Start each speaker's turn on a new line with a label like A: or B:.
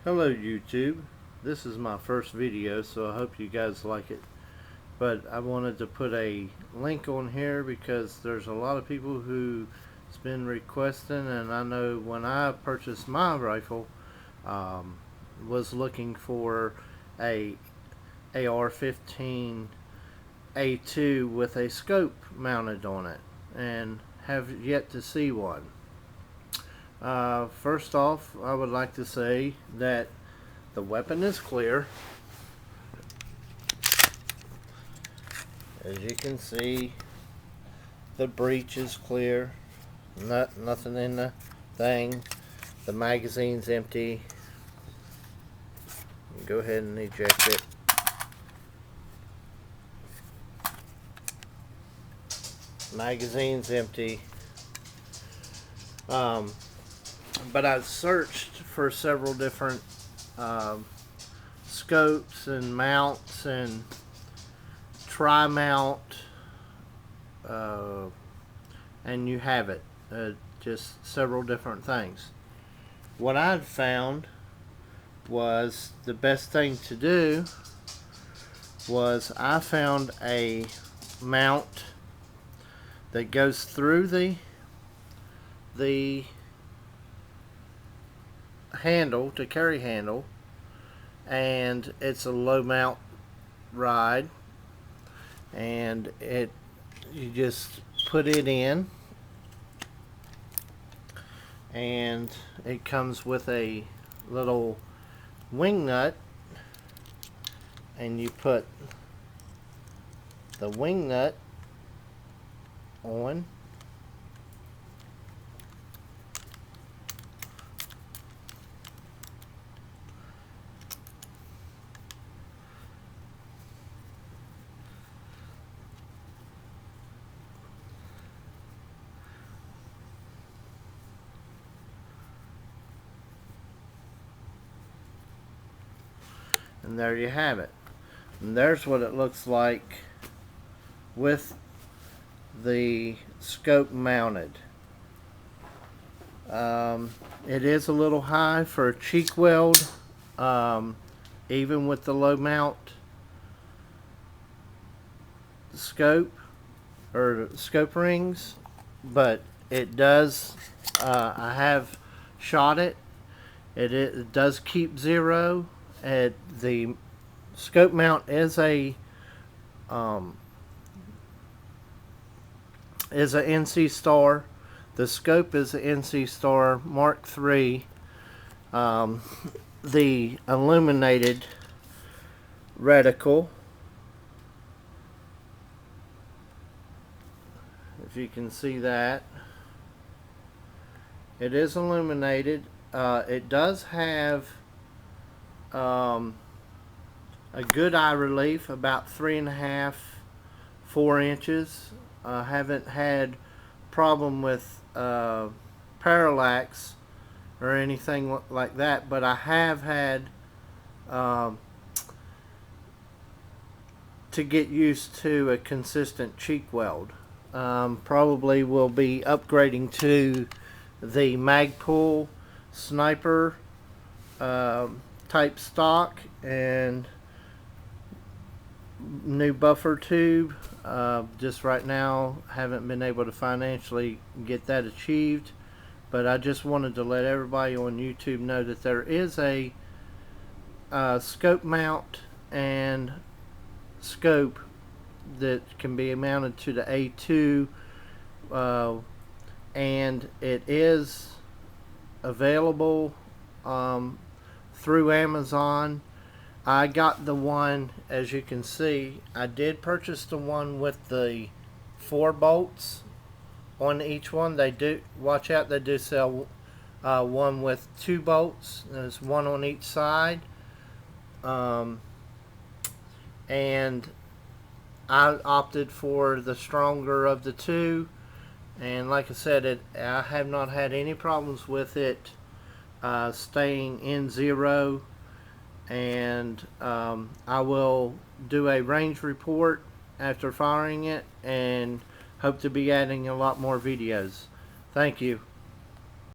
A: Hello YouTube, this is my first video, so I hope you guys like it. But I wanted to put a link on here because there's a lot of people who's been requesting, and I know when I purchased my rifle, was looking for a AR-15 A2 with a scope mounted on it, and have yet to see one. First off, I would like to say that the weapon is clear. As you can see, the breech is clear. Nothing in the thing. The magazine's empty. Go ahead and eject it. Magazine's empty. But I've searched for several different scopes and mounts and tri-mount, and you have it. Just several different things. What I'd found was the best thing to do was I found a mount that goes through the handle, to carry handle, and it's a low mount ride, and you just put it in, and it comes with a little wing nut, and you put the wing nut on, and there you have it. And there's what it looks like with the scope mounted. It is a little high for a cheek weld, even with the low mount scope or scope rings, but it does, I have shot it. It does keep zero. The scope mount is a NC Star. The scope is an NC Star Mark III. The illuminated reticle, if you can see that, it is illuminated. It does have a good eye relief, about 3.5 to 4 inches. I haven't had problem with parallax or anything like that, but I have had to get used to a consistent cheek weld. Probably will be upgrading to the Magpul sniper type stock and new buffer tube. Just right now haven't been able to financially get that achieved, but I just wanted to let everybody on YouTube know that there is a scope mount and scope that can be mounted to the A2, and it is available through Amazon. I got the one, as you can see, I did purchase the one with the 4 bolts on each one. They do, watch out, they do sell one with 2 bolts. There's one on each side, and I opted for the stronger of the 2, and like I said, I have not had any problems with it staying in zero. And I will do a range report after firing it, and hope to be adding a lot more videos. Thank you.